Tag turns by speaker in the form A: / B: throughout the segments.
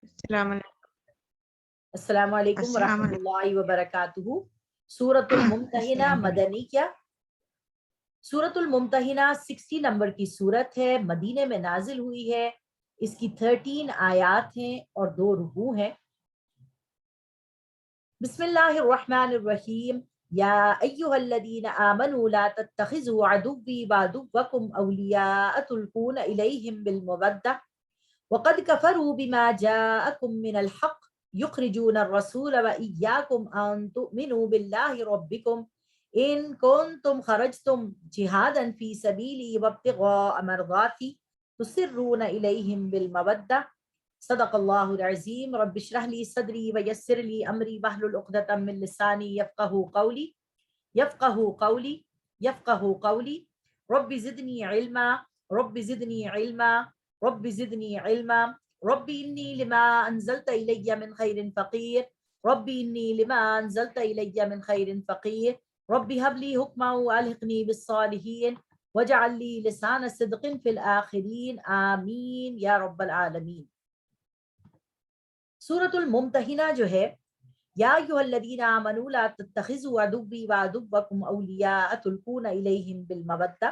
A: السلام علیکم۔
B: السلام علیکم
A: السلام
B: ورحمۃ
A: علیکم۔
B: اللہ وبرکاتہ۔ سورۃ الممتحنہ
A: السلام علیکم۔
B: مدنی کیا؟ سورۃ الممتحنہ 60 نمبر کی سورت ہے، مدینے میں نازل ہوئی ہے۔ اس کی 13 آیات ہیں اور 2 رکوع ہیں۔ بسم اللہ الرحمن الرحیم۔ یا ایھا الذین آمنوا لا تتخذوا عدوی وعدوکم اولیاء تلقون الیہم بالمودۃ وقد کفروا بما جاءکم من الحق یخرجون الرسول وإیاکم ان تؤمنوا باللہ ربکم ان کنتم خرجتم جہادا فی سبیلی وابتغاء مرضاتی تسرون الیہم بالمودۃ۔ صدق اللہ العظیم۔ رب اشرح لی صدری ویسر لی امری واحلل عقدۃ من لسانی یفقہوا قولی رب زدنی علما رب زدنی علما رب زدنی علما رب انی لما انزلت الی من خیر فقیر رب انی لما انزلت الی من خیر فقیر رب هب لی حکما والحقنی بالصالحین واجعل لی لسان صدق فی الآخرین آمین یا رب العالمین۔ سورۃ الممتحنہ جو ہے، یا ایھا الذین آمنوا لا تتخذوا عدوی وعدوکم اولیاء تلقون الیہم بالمودۃ،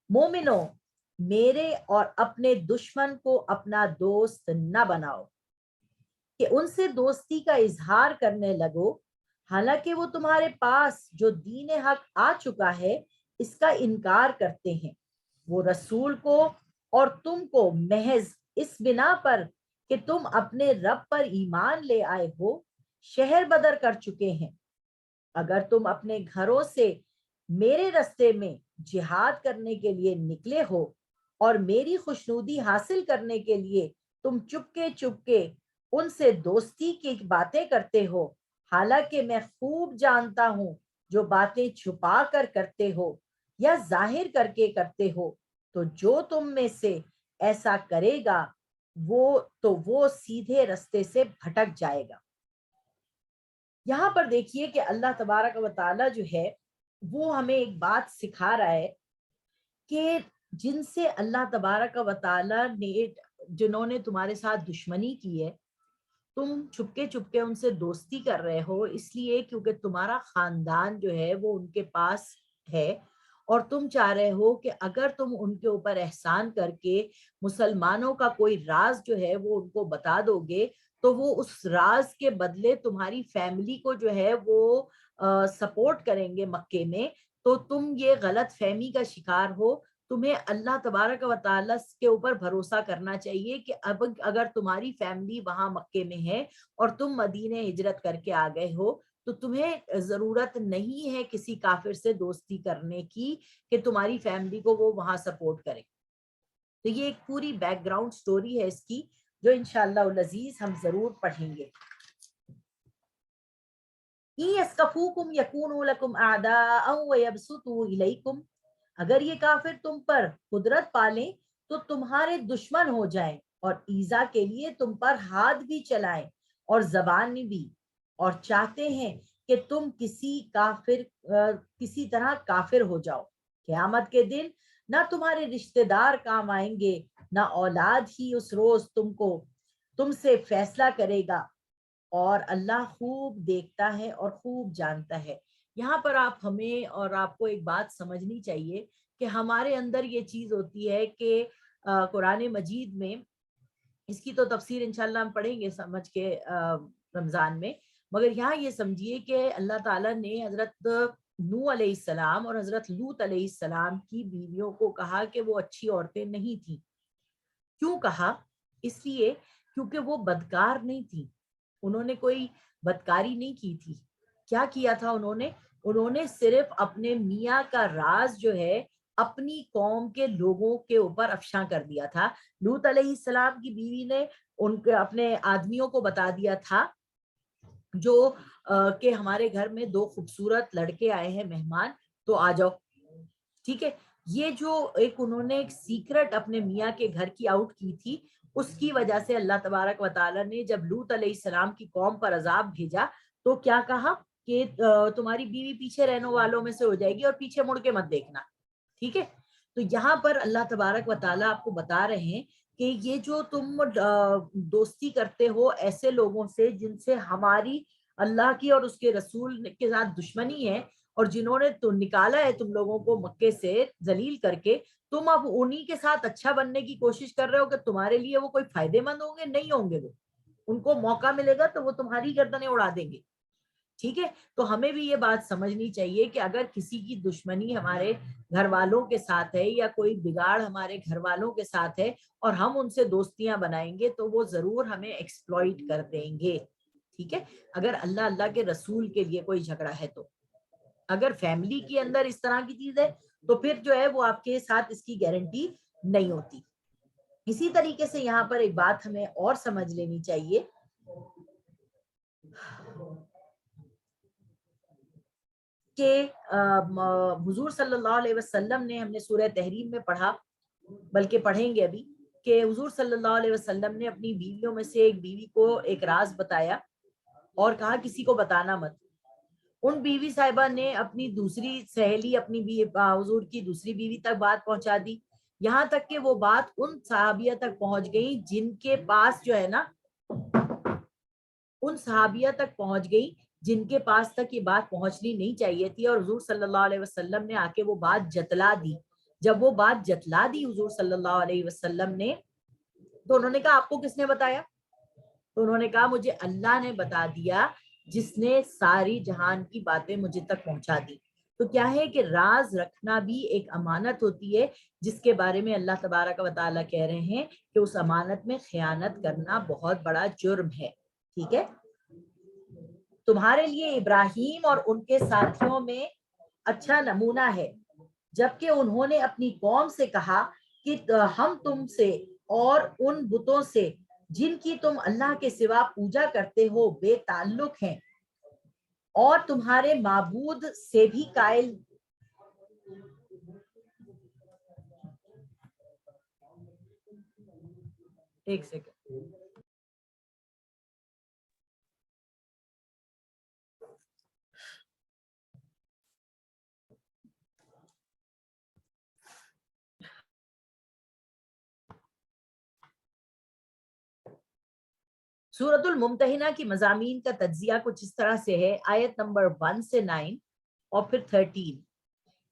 B: مومنو میرے اور اپنے دشمن کو اپنا دوست نہ بناؤ کہ ان سے دوستی کا اظہار کرنے لگو، حالانکہ وہ تمہارے پاس جو دین حق آ چکا ہے اس کا انکار کرتے ہیں، وہ رسول کو اور تم کو محض اس بنا پر کہ تم اپنے رب پر ایمان لے آئے ہو شہر بدر کر چکے ہیں۔ اگر تم اپنے گھروں سے میرے رستے میں جہاد کرنے کے لیے نکلے ہو اور میری خوشنودی حاصل کرنے کے لیے تم چپکے ان سے دوستی کی باتیں کرتے ہو، حالانکہ میں خوب جانتا ہوں جو باتیں چھپا کر کرتے ہو یا ظاہر کر کے کرتے ہو، تو جو تم میں سے ایسا کرے گا وہ سیدھے رستے سے بھٹک جائے گا۔ یہاں پر دیکھیے کہ اللہ تبارک و تعالی جو ہے وہ ہمیں ایک بات سکھا رہا ہے کہ جن سے اللہ تبارک و تعالی نے، جنہوں نے تمہارے ساتھ دشمنی کی ہے، تم چھپکے ان سے دوستی کر رہے ہو اس لیے کیونکہ تمہارا خاندان جو ہے وہ ان کے پاس ہے، اور تم چاہ رہے ہو کہ اگر تم ان کے اوپر احسان کر کے مسلمانوں کا کوئی راز جو ہے وہ ان کو بتا دو گے تو وہ اس راز کے بدلے تمہاری فیملی کو جو ہے وہ سپورٹ کریں گے مکے میں، تو تم یہ غلط فہمی کا شکار ہو۔ تمہیں اللہ تبارک و تعالیٰ کے اوپر بھروسہ کرنا چاہیے کہ اب اگر تمہاری فیملی وہاں مکے میں ہے اور تم مدینے ہجرت کر کے آ گئے ہو تو تمہیں ضرورت نہیں ہے کسی کافر سے دوستی کرنے کی کہ تمہاری فیملی کو وہ وہاں سپورٹ کرے۔ تو یہ ایک پوری بیک گراؤنڈ سٹوری ہے اس کی، جو انشاءاللہ العزیز ہم ضرور پڑھیں گے۔ يَسْقَفُوكُمْ يَكُونُوا لَكُمْ أَعْدَاءً وَيَبْسُطُوا إِلَيْكُمْ، اگر یہ کافر تم پر قدرت پالیں تو تمہارے دشمن ہو جائیں اور ایذا کے لیے تم پر ہاتھ بھی چلائیں اور زبان بھی، اور چاہتے ہیں کہ تم کسی طرح کافر ہو جاؤ۔ قیامت کے دن نہ تمہارے رشتہ دار کام آئیں گے، نہ اولاد ہی اس روز تم سے فیصلہ کرے گا، اور اللہ خوب دیکھتا ہے اور خوب جانتا ہے۔ یہاں پر ہمیں اور آپ کو ایک بات سمجھنی چاہیے کہ ہمارے اندر یہ چیز ہوتی ہے کہ قرآن مجید میں، اس کی تو تفسیر انشاءاللہ ہم پڑھیں گے سمجھ کے رمضان میں، مگر یہاں یہ سمجھیے کہ اللہ تعالیٰ نے حضرت نوح علیہ السلام اور حضرت لوط علیہ السلام کی بیویوں کو کہا کہ وہ اچھی عورتیں نہیں تھیں۔ کیوں کہا؟ اس لیے کیونکہ وہ بدکار نہیں تھیں، انہوں نے کوئی بدکاری نہیں کی تھی۔ کیا کیا تھا انہوں نے صرف اپنے میاں کا راز جو ہے اپنی قوم کے لوگوں کے اوپر افشاں کر دیا تھا۔ لوط علیہ السلام کی بیوی نے ان کے اپنے آدمیوں کو بتا دیا تھا جو کہ ہمارے گھر میں 2 خوبصورت لڑکے آئے ہیں مہمان، تو آ جاؤ، ٹھیک ہے۔ یہ جو انہوں نے ایک سیکرٹ اپنے میاں کے گھر کی آؤٹ کی تھی، اس کی وجہ سے اللہ تبارک و تعالیٰ نے جب لوط علیہ السلام کی قوم پر عذاب بھیجا تو کیا کہا کہ تمہاری بیوی پیچھے رہنے والوں میں سے ہو جائے گی اور پیچھے مڑ کے مت دیکھنا، ٹھیک ہے۔ تو یہاں پر اللہ تبارک و تعالیٰ آپ کو بتا رہے ہیں کہ یہ جو تم دوستی کرتے ہو ایسے لوگوں سے جن سے ہماری اللہ کی اور اس کے رسول کے ساتھ دشمنی ہے، اور جنہوں نے تو نکالا ہے تم لوگوں کو مکے سے ذلیل کر کے، تم اب انہی کے ساتھ اچھا بننے کی کوشش کر رہے ہو کہ تمہارے لیے وہ کوئی فائدے مند ہوں گے؟ نہیں ہوں گے، وہ ان کو موقع ملے گا تو وہ تمہاری گردنیں اڑا دیں گے. ٹھیک ہے، تو ہمیں بھی یہ بات سمجھنی چاہیے کہ اگر کسی کی دشمنی ہمارے گھر والوں کے ساتھ ہے یا کوئی بگاڑ ہمارے گھر والوں کے ساتھ ہے اور ہم ان سے دوستیاں بنائیں گے تو وہ ضرور ہمیں ایکسپلوئٹ کر دیں گے. ٹھیک ہے، اگر اللہ کے رسول کے لیے کوئی جھگڑا ہے تو. اگر فیملی کے اندر اس طرح کی چیز ہے تو پھر جو ہے وہ آپ کے ساتھ اس کی گارنٹی نہیں ہوتی. اسی طریقے سے یہاں پر ایک بات ہمیں اور سمجھ لینی چاہیے کہ حضور صلی اللہ علیہ وسلم نے، ہم نے سورہ تحریم میں پڑھا، بلکہ پڑھیں گے ابھی، کہ حضور صلی اللہ علیہ وسلم نے اپنی بیویوں میں سے ایک بیوی کو ایک راز بتایا اور کہا کسی کو بتانا مت. ان بیوی صاحبہ نے اپنی دوسری سہیلی، اپنی حضور کی دوسری بیوی تک بات پہنچا دی، یہاں تک کہ وہ بات ان صحابیہ تک پہنچ گئی جن کے پاس جو ہے نا، ان صحابیہ تک پہنچ گئی جن کے پاس تک یہ بات پہنچنی نہیں چاہیے تھی، اور حضور صلی اللہ علیہ وسلم نے آ کے وہ بات جتلا دی. جب وہ بات جتلا دی حضور صلی اللہ علیہ وسلم نے، تو انہوں نے کہا آپ کو کس نے بتایا؟ تو انہوں نے کہا مجھے اللہ نے بتا دیا جس نے ساری جہان کی باتیں مجھے تک پہنچا دی. تو کیا ہے کہ راز رکھنا بھی ایک امانت ہوتی ہے جس کے بارے میں اللہ تبارک و تعالیٰ کہہ رہے ہیں کہ اس امانت میں خیانت کرنا بہت بڑا جرم ہے. ٹھیک ہے، تمہارے لیے ابراہیم اور ان کے ساتھیوں میں اچھا نمونہ ہے جبکہ انہوں نے اپنی قوم سے کہا کہ ہم تم سے اور ان بتوں سے جن کی تم اللہ کے سوا پوجا کرتے ہو بے تعلق ہیں، اور تمہارے معبود سے بھی قائل. ایک سیکنڈ. سورۃ الممتحنہ کی مضامین کا تجزیہ کچھ اس طرح سے ہے، آیت نمبر 1 سے 9 اور پھر 13.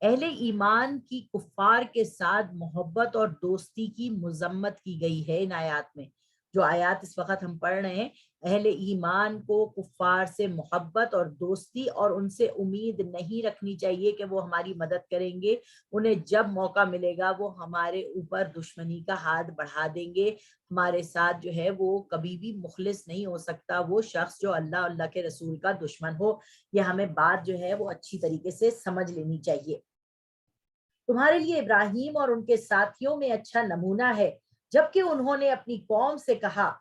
B: اہل ایمان کی کفار کے ساتھ محبت اور دوستی کی مذمت کی گئی ہے ان آیات میں. جو آیات اس وقت ہم پڑھ رہے ہیں، اہل ایمان کو کفار سے محبت اور دوستی اور ان سے امید نہیں رکھنی چاہیے کہ وہ ہماری مدد کریں گے. انہیں جب موقع ملے گا وہ ہمارے اوپر دشمنی کا ہاتھ بڑھا دیں گے. ہمارے ساتھ جو ہے وہ کبھی بھی مخلص نہیں ہو سکتا وہ شخص جو اللہ کے رسول کا دشمن ہو. یہ ہمیں بات جو ہے وہ اچھی طریقے سے سمجھ لینی چاہیے. تمہارے لیے ابراہیم اور ان کے ساتھیوں میں اچھا نمونہ ہے جبکہ انہوں نے اپنی قوم سے کہا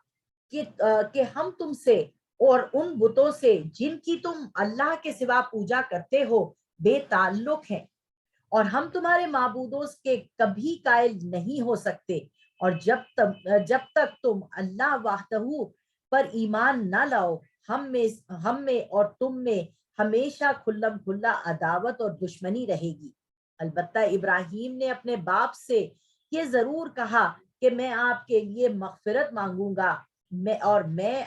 B: کہ ہم تم سے اور ان بتوں سے جن کی تم اللہ کے سوا پوجا کرتے ہو بے تعلق ہیں، اور ہم تمہارے معبودوں کے کبھی قائل نہیں ہو سکتے، اور جب تک تم اللہ وحدہ پر ایمان نہ لاؤ ہم میں اور تم میں ہمیشہ کھلم کھلا عداوت اور دشمنی رہے گی. البتہ ابراہیم نے اپنے باپ سے یہ ضرور کہا کہ میں آپ کے لیے مغفرت مانگوں گا، میں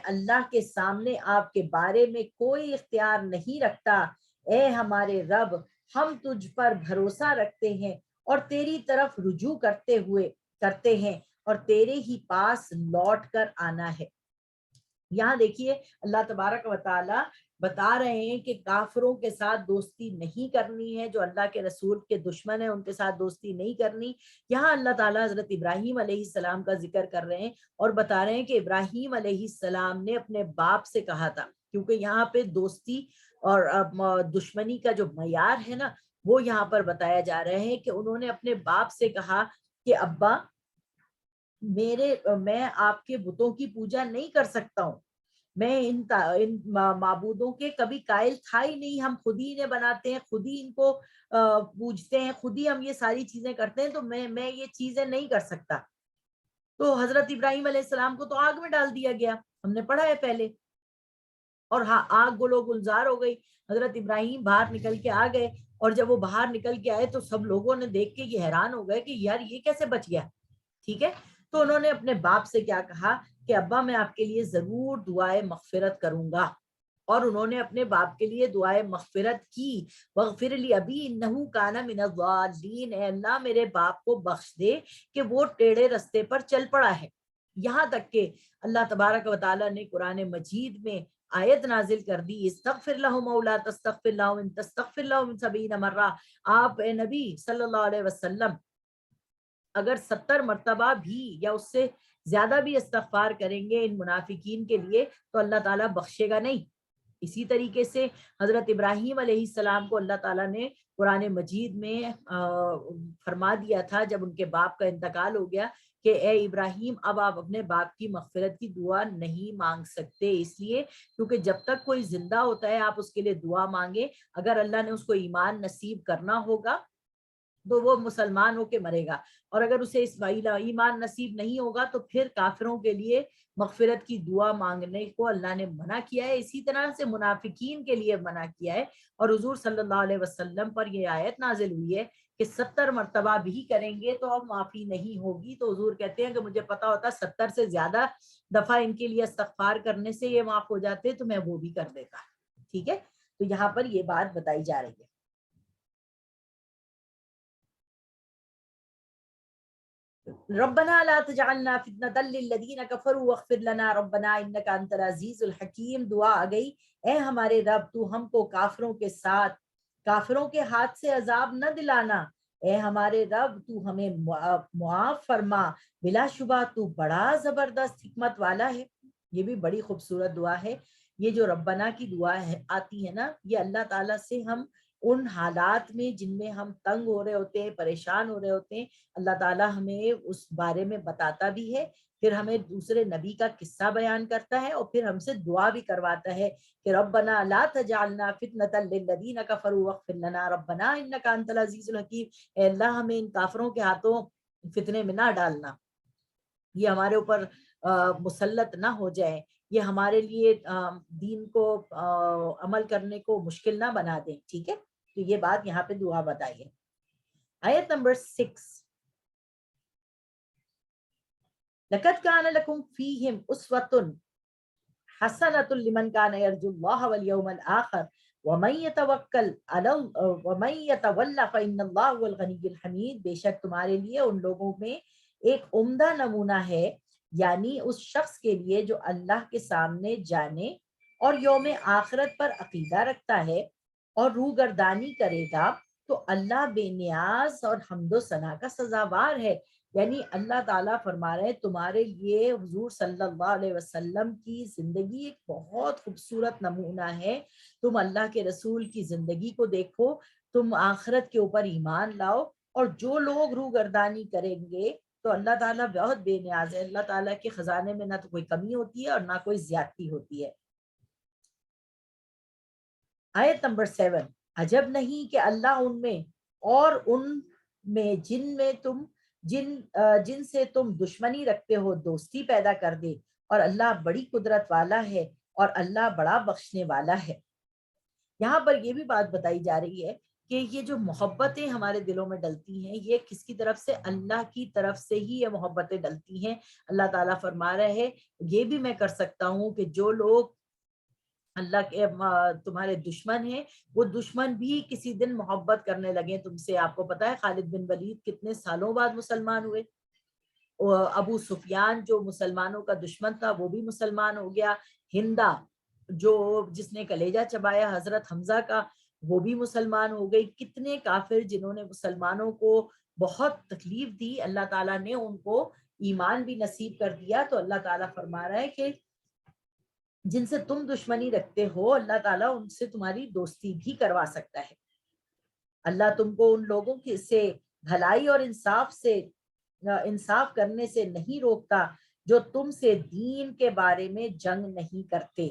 B: اللہ کے سامنے آپ کے بارے میں کوئی اختیار نہیں رکھتا. اے ہمارے رب، ہم تجھ پر بھروسہ رکھتے ہیں اور تیری طرف رجوع کرتے ہیں اور تیرے ہی پاس لوٹ کر آنا ہے. یہاں دیکھیے اللہ تبارک و تعالی بتا رہے ہیں کہ کافروں کے ساتھ دوستی نہیں کرنی ہے، جو اللہ کے رسول کے دشمن ہیں ان کے ساتھ دوستی نہیں کرنی. یہاں اللہ تعالیٰ حضرت ابراہیم علیہ السلام کا ذکر کر رہے ہیں اور بتا رہے ہیں کہ ابراہیم علیہ السلام نے اپنے باپ سے کہا تھا، کیونکہ یہاں پہ دوستی اور دشمنی کا جو معیار ہے نا وہ یہاں پر بتایا جا رہا ہے کہ انہوں نے اپنے باپ سے کہا کہ ابا میں آپ کے بتوں کی پوجا نہیں کر سکتا ہوں، میں ان معبودوں کے کبھی قائل تھا ہی نہیں، ہم خود ہی انہیں بناتے ہیں، خود ہی ان کو پوجتے ہیں، خود ہی ہم یہ ساری چیزیں کرتے ہیں، تو میں یہ چیزیں نہیں کر سکتا. تو حضرت ابراہیم علیہ السلام کو تو آگ میں ڈال دیا گیا، ہم نے پڑھا ہے پہلے، اور ہاں آگ گلو گلزار ہو گئی. حضرت ابراہیم باہر نکل کے آ گئے، اور جب وہ باہر نکل کے آئے تو سب لوگوں نے دیکھ کے یہ حیران ہو گئے کہ یار یہ کیسے بچ گیا. ٹھیک ہے، تو انہوں نے اپنے باپ سے کیا کہا کہ ابا میں آپ کے لیے ضرور دعائے مغفرت کروں گا، اور انہوں نے اپنے باپ کے لیے دعائے مغفرت کی، وغفر لی ابی انہ کان من الضالین، اے اللہ میرے باپ کو بخش دے کہ وہ ٹیڑھے رستے پر چل پڑا ہے۔ یہاں تک کہ اللہ تبارک و تعالیٰ نے قرآن مجید میں آیت نازل کر دی، استغفر لہم او لا تستغفر لہم ان تستغفر لہم 70 مرہ، آپ اے نبی صلی اللہ علیہ وسلم اگر 70 مرتبہ بھی یا اس سے زیادہ بھی استغفار کریں گے ان منافقین کے لیے تو اللہ تعالیٰ بخشے گا نہیں۔ اسی طریقے سے حضرت ابراہیم علیہ السلام کو اللہ تعالیٰ نے قرآن مجید میں فرما دیا تھا جب ان کے باپ کا انتقال ہو گیا کہ اے ابراہیم اب آپ اپنے باپ کی مغفرت کی دعا نہیں مانگ سکتے، اس لیے کیونکہ جب تک کوئی زندہ ہوتا ہے آپ اس کے لیے دعا مانگے، اگر اللہ نے اس کو ایمان نصیب کرنا ہوگا تو وہ مسلمان ہو کے مرے گا، اور اگر اسے ایمان نصیب نہیں ہوگا تو پھر کافروں کے لیے مغفرت کی دعا مانگنے کو اللہ نے منع کیا ہے۔ اسی طرح سے منافقین کے لیے منع کیا ہے، اور حضور صلی اللہ علیہ وسلم پر یہ آیت نازل ہوئی ہے کہ 70 مرتبہ بھی کریں گے تو اب معافی نہیں ہوگی۔ تو حضور کہتے ہیں کہ مجھے پتا ہوتا 70 سے زیادہ دفعہ ان کے لیے استغفار کرنے سے یہ معاف ہو جاتے تو میں وہ بھی کر دیتا۔ ٹھیک ہے، تو یہاں پر یہ بات بتائی جا رہی ہے۔ ربنا لا تجعلنا فتنة للذین کفروا واغفر لنا ربنا انک انت العزیز الحکیم، دعا آ گئی، اے ہمارے رب تو ہم کو کافروں کے ساتھ کافروں کے ہاتھ سے عذاب نہ دلانا، اے ہمارے رب تو ہمیں معاف فرما، بلا شبہ تو بڑا زبردست حکمت والا ہے۔ یہ بھی بڑی خوبصورت دعا ہے۔ یہ جو ربنا کی دعا ہے آتی ہے نا، یہ اللہ تعالیٰ سے ہم ان حالات میں جن میں ہم تنگ ہو رہے ہوتے ہیں، پریشان ہو رہے ہوتے ہیں، اللہ تعالیٰ ہمیں اس بارے میں بتاتا بھی ہے، پھر ہمیں دوسرے نبی کا قصہ بیان کرتا ہے، اور پھر ہم سے دعا بھی کرواتا ہے کہ ربنا لا تجعلنا فتنة للذین کفروا واغفر لنا ربنا انک انت العزیز الحکیم، اے اللہ ہمیں ان کافروں کے ہاتھوں فتنے میں نہ ڈالنا، یہ ہمارے اوپر مسلط نہ ہو جائے، یہ ہمارے لیے دین کو عمل کرنے کو مشکل نہ بنا دیں۔ ٹھیک ہے، تو یہ بات یہاں پہ دعا بتائی ہے۔ آیت نمبر 6، لَقَدْ كَانَ لَكُمْ فِيهِمْ أُسْوَةٌ حَسَنَةٌ لِمَنْ كَانَ يَرْجُو اللَّهَ وَالْيَوْمَ الْآخِرَ وَمَنْ يَتَوَلَّ فَإِنَّ اللَّهَ هُوَ الْغَنِيُّ الْحَمِيدُ، بے شک تمہارے لیے ان لوگوں میں ایک عمدہ نمونہ ہے، یعنی اس شخص کے لیے جو اللہ کے سامنے جانے اور یوم آخرت پر عقیدہ رکھتا ہے اور روگردانی کرے گا تو اللہ بے نیاز اور حمد و ثنا کا سزاوار ہے۔ یعنی اللہ تعالیٰ فرما رہے ہیں تمہارے لیے حضور صلی اللہ علیہ وسلم کی زندگی ایک بہت خوبصورت نمونہ ہے، تم اللہ کے رسول کی زندگی کو دیکھو، تم آخرت کے اوپر ایمان لاؤ، اور جو لوگ روگردانی کریں گے تو اللہ تعالیٰ بہت بے نیاز ہے، اللہ تعالیٰ کے خزانے میں نہ تو کوئی کمی ہوتی ہے اور نہ کوئی زیادتی ہوتی ہے۔ آیت نمبر 7، عجب نہیں کہ اللہ ان میں اور ان میں جن سے تم دشمنی رکھتے ہو دوستی پیدا کر دے، اور اللہ بڑی قدرت والا ہے اور اللہ بڑا بخشنے والا ہے۔ یہاں پر یہ بھی بات بتائی جا رہی ہے کہ یہ جو محبتیں ہمارے دلوں میں ڈلتی ہیں یہ کس کی طرف سے؟ اللہ کی طرف سے ہی یہ محبتیں ڈلتی ہیں۔ اللہ تعالیٰ فرما رہے ہیں یہ بھی میں کر سکتا ہوں کہ جو لوگ اللہ کے تمہارے دشمن ہیں وہ دشمن بھی کسی دن محبت کرنے لگے تم سے۔ آپ کو پتا ہے خالد بن ولید کتنے سالوں بعد مسلمان ہوئے، ابو سفیان جو مسلمانوں کا دشمن تھا وہ بھی مسلمان ہو گیا، ہندا جس نے کلیجہ چبایا حضرت حمزہ کا وہ بھی مسلمان ہو گئی۔ کتنے کافر جنہوں نے مسلمانوں کو بہت تکلیف دی، اللہ تعالیٰ نے ان کو ایمان بھی نصیب کر دیا۔ تو اللہ تعالیٰ فرما رہا ہے کہ جن سے تم دشمنی رکھتے ہو اللہ تعالیٰ ان سے تمہاری دوستی بھی کروا سکتا ہے۔ اللہ تم کو ان لوگوں سے بھلائی اور انصاف کرنے سے نہیں روکتا جو تم سے دین کے بارے میں جنگ نہیں کرتے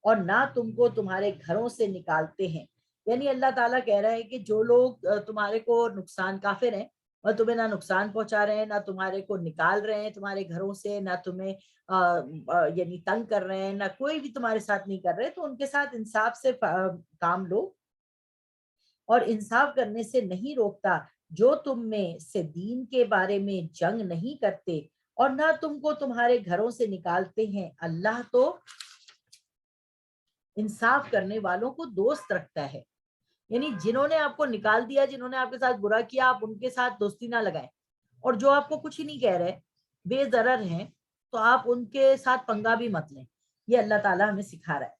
B: اور نہ تم کو تمہارے گھروں سے نکالتے ہیں۔ یعنی اللہ تعالیٰ کہہ رہا ہے کہ جو لوگ تمہارے کو نقصان کافر ہیں اور تمہیں نہ نقصان پہنچا رہے ہیں، نہ تمہارے کو نکال رہے ہیں تمہارے گھروں سے، نہ تمہیں یعنی تنگ کر رہے ہیں، نہ کوئی بھی تمہارے ساتھ نہیں کر رہے، تو ان کے ساتھ انصاف سے کام لو، اور انصاف کرنے سے نہیں روکتا جو تم میں سے دین کے بارے میں جنگ نہیں کرتے اور نہ تم کو تمہارے گھروں سے نکالتے ہیں، اللہ تو انصاف کرنے والوں کو دوست رکھتا ہے. یعنی جنہوں نے آپ کو نکال دیا، جنہوں نے آپ کے ساتھ برا کیا، آپ ان کے ساتھ دوستی نہ لگائیں. اور جو آپ کو کچھ ہی نہیں کہہ رہے، بے ضرر ہیں، تو آپ ان کے ساتھ پنگا بھی مت لیں. یہ اللہ تعالیٰ ہمیں سکھا رہا ہے.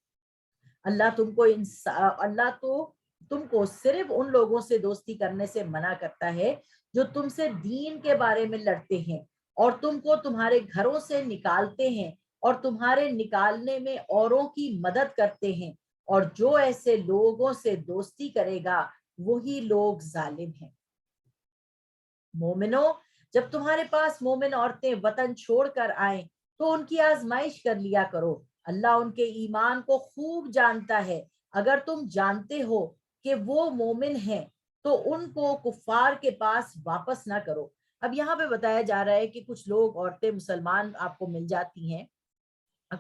B: اللہ تو تم کو صرف ان لوگوں سے دوستی کرنے سے منع کرتا ہے جو تم سے دین کے بارے میں لڑتے ہیں اور تم کو تمہارے گھروں سے نکالتے ہیں اور تمہارے نکالنے میں اوروں کی مدد کرتے ہیں، اور جو ایسے لوگوں سے دوستی کرے گا وہی لوگ ظالم ہیں. مومنو، جب تمہارے پاس مومن عورتیں وطن چھوڑ کر آئیں تو ان کی آزمائش کر لیا کرو. اللہ ان کے ایمان کو خوب جانتا ہے. اگر تم جانتے ہو کہ وہ مومن ہیں تو ان کو کفار کے پاس واپس نہ کرو. اب یہاں پہ بتایا جا رہا ہے کہ کچھ لوگ عورتیں مسلمان آپ کو مل جاتی ہیں،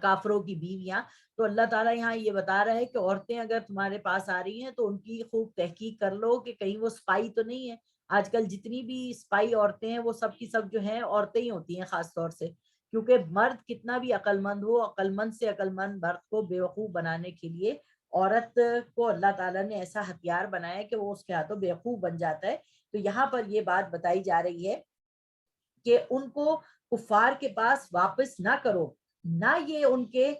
B: کافروں کی بیویاں، تو اللہ تعالیٰ یہاں یہ بتا رہا ہے کہ عورتیں اگر تمہارے پاس آ رہی ہیں تو ان کی خوب تحقیق کر لو کہ کہیں وہ سپائی تو نہیں ہے. آج کل جتنی بھی سپائی عورتیں ہیں وہ سب کی سب جو ہیں عورتیں ہی ہوتی ہیں خاص طور سے، کیونکہ مرد کتنا بھی عقل مند ہو، عقل مند سے عقل مند مرد کو بیوقوف بنانے کے لیے عورت کو اللہ تعالیٰ نے ایسا ہتھیار بنایا کہ وہ اس کے ہاتھوں بیوقوف بن جاتا ہے. تو یہاں پر یہ بات بتائی جا رہی ہے کہ ان کو کفار کے پاس واپس نہ کرو، نہ یہ ان کے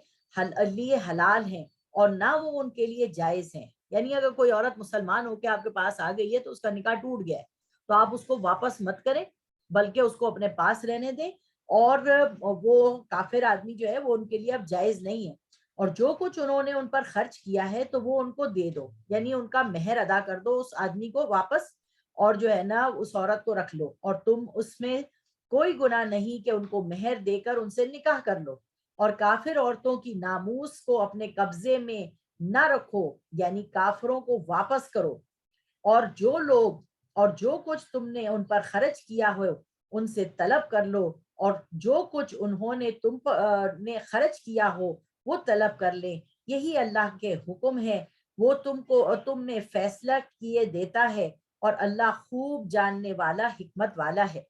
B: لیے حلال ہیں اور نہ وہ ان کے لیے جائز ہیں. یعنی اگر کوئی عورت مسلمان ہو کے آپ کے پاس آ گئی ہے تو اس کا نکاح ٹوٹ گیا ہے، تو آپ اس کو واپس مت کریں بلکہ اس کو اپنے پاس رہنے دیں. اور وہ کافر آدمی جو ہے وہ ان کے لیے اب جائز نہیں ہے. اور جو کچھ انہوں نے ان پر خرچ کیا ہے تو وہ ان کو دے دو، یعنی ان کا مہر ادا کر دو اس آدمی کو واپس، اور جو ہے نا اس عورت کو رکھ لو. اور تم اس میں کوئی گناہ نہیں کہ ان کو مہر دے کر ان سے نکاح کر لو. اور کافر عورتوں کی ناموس کو اپنے قبضے میں نہ رکھو، یعنی کافروں کو واپس کرو. اور جو کچھ تم نے ان پر خرچ کیا ہو ان سے طلب کر لو، اور جو کچھ انہوں نے تم نے خرچ کیا ہو وہ طلب کر لیں. یہی اللہ کے حکم ہے، وہ تم میں فیصلہ کیے دیتا ہے، اور اللہ خوب جاننے والا، حکمت والا ہے.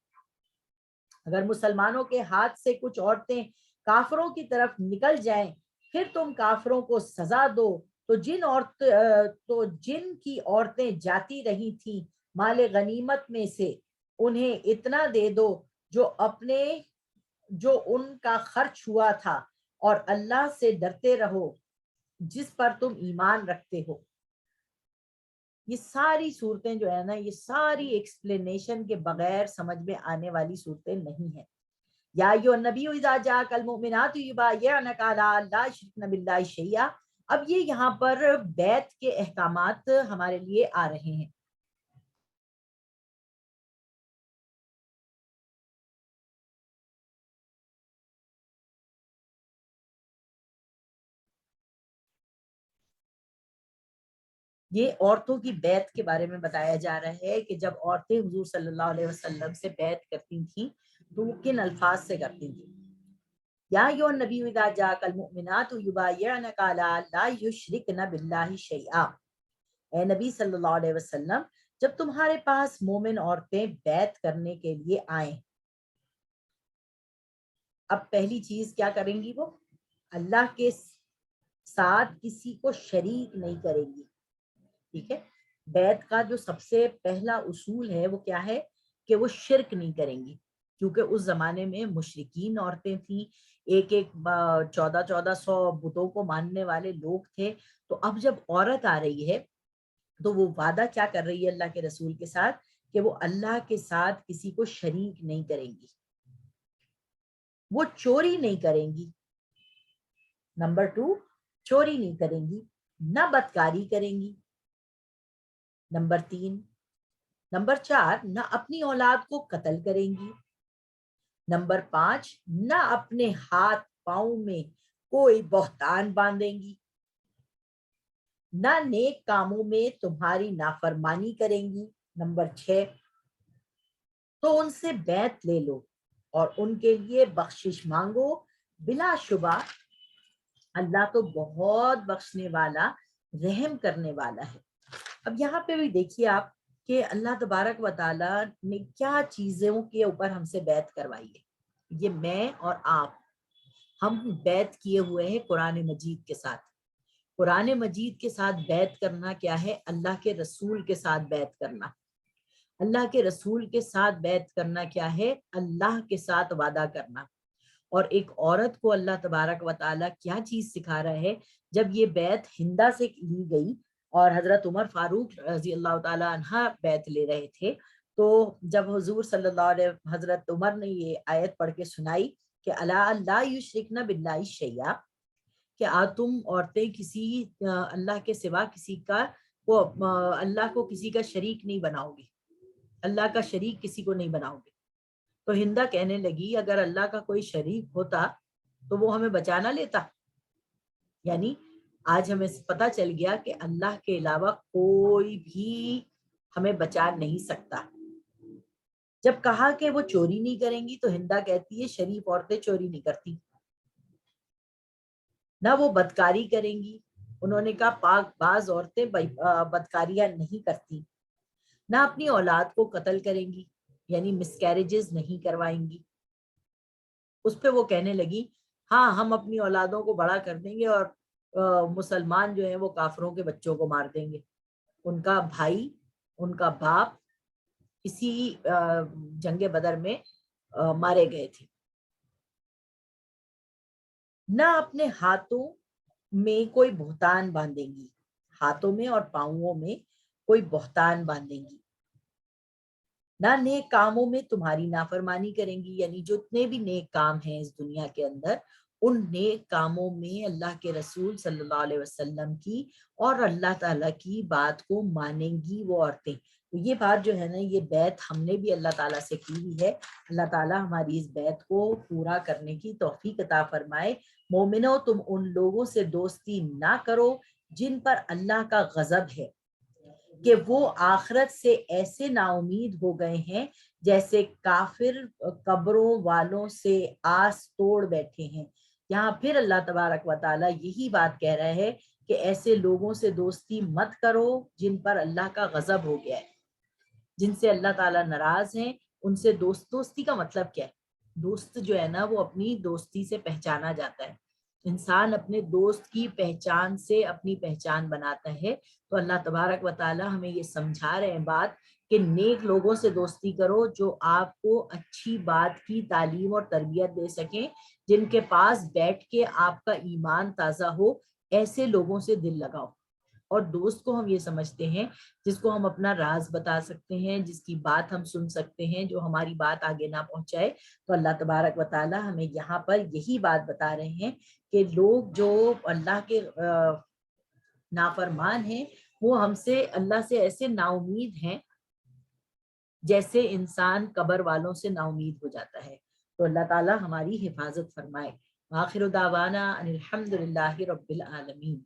B: اگر مسلمانوں کے ہاتھ سے کچھ عورتیں کافروں کی طرف نکل جائیں پھر تم کافروں کو سزا دو تو جن کی عورتیں جاتی رہی تھیں مال غنیمت میں سے انہیں اتنا دے دو جو ان کا خرچ ہوا تھا، اور اللہ سے ڈرتے رہو جس پر تم ایمان رکھتے ہو. یہ ساری صورتیں جو ہے نا، یہ ساری ایکسپلینیشن کے بغیر سمجھ میں آنے والی صورتیں نہیں ہیں. یا ایھا النبی اذا جاءک المؤمنات یبایعنک علی ان لا یشرکن باللہ شیئا. اب یہ یہاں پر بیعت کے احکامات ہمارے لیے آ رہے ہیں. یہ عورتوں کی بیعت کے بارے میں بتایا جا رہا ہے کہ جب عورتیں حضور صلی اللہ علیہ وسلم سے بیعت کرتی تھیں تو وہ کن الفاظ سے کرتی تھیں. یا ایھا النبی اذا جاءک المؤمنات یبایعنک علی ان لا یشرکن باللہ شیئا. اے نبی صلی اللہ علیہ وسلم، جب تمہارے پاس مومن عورتیں بیعت کرنے کے لیے آئیں، اب پہلی چیز کیا کریں گی؟ وہ اللہ کے ساتھ کسی کو شریک نہیں کریں گی. ٹھیک ہے، بیعت کا جو سب سے پہلا اصول ہے وہ کیا ہے کہ وہ شرک نہیں کریں گی، کیونکہ اس زمانے میں مشرکین عورتیں تھیں، ایک 1400 بتوں کو ماننے والے لوگ تھے. تو اب جب عورت آ رہی ہے تو وہ وعدہ کیا کر رہی ہے اللہ کے رسول کے ساتھ کہ وہ اللہ کے ساتھ کسی کو شریک نہیں کریں گی، وہ چوری نہیں کریں گی. نمبر 2، چوری نہیں کریں گی، نہ بدکاری کریں گی. نمبر 3، نمبر 4، نہ اپنی اولاد کو قتل کریں گی. نمبر 5، نہ اپنے ہاتھ پاؤں میں کوئی بہتان باندھیں گی. نہ نیک کاموں میں تمہاری نافرمانی کریں گی. نمبر 6، تو ان سے بیعت لے لو اور ان کے لیے بخشش مانگو، بلا شبہ اللہ تو بہت بخشنے والا، رحم کرنے والا ہے. اب یہاں پہ بھی دیکھیے آپ کہ اللہ تبارک و تعالیٰ نے کیا چیزوں کے اوپر ہم سے بیعت کروائی ہے. یہ میں اور آپ ہم بیعت کیے ہوئے ہیں قرآن مجید کے ساتھ. قرآن مجید کے ساتھ بیعت کرنا کیا ہے؟ اللہ کے رسول کے ساتھ بیعت کرنا. اللہ کے رسول کے ساتھ بیعت کرنا کیا ہے؟ اللہ کے ساتھ وعدہ کرنا. اور ایک عورت کو اللہ تبارک و تعالیٰ کیا چیز سکھا رہا ہے؟ جب یہ بیعت ہندا سے لی گئی اور حضرت عمر فاروق رضی اللہ تعالیٰ عنہ بیعت لے رہے تھے، تو جب حضور صلی اللہ علیہ حضرت عمر نے یہ آیت پڑھ کے سنائی کہ الا لا یشرکن باللہ شیئا، کہ تم عورتیں کسی اللہ کے سوا کسی کا اللہ کو کسی کا شریک نہیں بناؤ گی، اللہ کا شریک کسی کو نہیں بناؤ گے. تو ہندا کہنے لگی اگر اللہ کا کوئی شریک ہوتا تو وہ ہمیں بچا نہ لیتا. یعنی آج ہمیں پتہ چل گیا کہ اللہ کے علاوہ کوئی بھی ہمیں بچا نہیں سکتا. جب کہا کہ وہ چوری نہیں کریں گی تو ہندا کہتی ہے شریف عورتیں چوری نہیں کرتی، نہ وہ بدکاری کریں گی. انہوں نے کہا پاک باز عورتیں بدکاریاں نہیں کرتی، نہ اپنی اولاد کو قتل کریں گی، یعنی مسکیریجز نہیں کروائیں گی. اس پہ وہ کہنے لگی ہاں ہم اپنی اولادوں کو بڑا کر دیں گے اور مسلمان جو ہیں وہ کافروں کے بچوں کو مار دیں گے. ان کا بھائی، ان کا باپ اسی جنگ بدر میں مارے گئے تھے. نہ اپنے ہاتھوں میں کوئی بہتان باندھیں گی، ہاتھوں میں اور پاؤں میں کوئی بہتان باندھیں گی. نہ نیک کاموں میں تمہاری نافرمانی کریں گی، یعنی جتنے بھی نیک کام ہیں اس دنیا کے اندر ان نیک کاموں میں اللہ کے رسول صلی اللہ علیہ وسلم کی اور اللہ تعالیٰ کی بات کو مانیں گی وہ عورتیں. تو یہ بات جو ہے نا، یہ بیعت ہم نے بھی اللہ تعالیٰ سے کی ہوئی ہے. اللہ تعالیٰ ہماری اس بیعت کو پورا کرنے کی توفیق عطا فرمائے. مومنو تم ان لوگوں سے دوستی نہ کرو جن پر اللہ کا غضب ہے، کہ وہ آخرت سے ایسے نا امید ہو گئے ہیں جیسے کافر قبروں والوں سے آس توڑ بیٹھے ہیں. یہاں پھر اللہ تبارک و تعالیٰ یہی بات کہہ رہا ہے کہ ایسے لوگوں سے دوستی مت کرو جن پر اللہ کا غضب ہو گیا ہے، جن سے اللہ تعالیٰ ناراض ہیں. ان سے دوستی کا مطلب کیا ہے؟ دوست جو ہے نا وہ اپنی دوستی سے پہچانا جاتا ہے. انسان اپنے دوست کی پہچان سے اپنی پہچان بناتا ہے. تو اللہ تبارک و تعالی ہمیں یہ سمجھا رہے ہیں بات کہ نیک لوگوں سے دوستی کرو جو آپ کو اچھی بات کی تعلیم اور تربیت دے سکیں، جن کے پاس بیٹھ کے آپ کا ایمان تازہ ہو. ایسے لوگوں سے دل لگاؤ. اور دوست کو ہم یہ سمجھتے ہیں جس کو ہم اپنا راز بتا سکتے ہیں، جس کی بات ہم سن سکتے ہیں، جو ہماری بات آگے نہ پہنچائے. تو اللہ تبارک و تعالی ہمیں یہاں پر یہی بات بتا رہے ہیں کہ لوگ جو اللہ کے نافرمان ہیں وہ ہم سے، اللہ سے ایسے نا امید ہیں جیسے انسان قبر والوں سے نا امید ہو جاتا ہے. تو اللہ تعالی ہماری حفاظت فرمائے. آخر دعوانا ان الحمد للہ رب العالمین.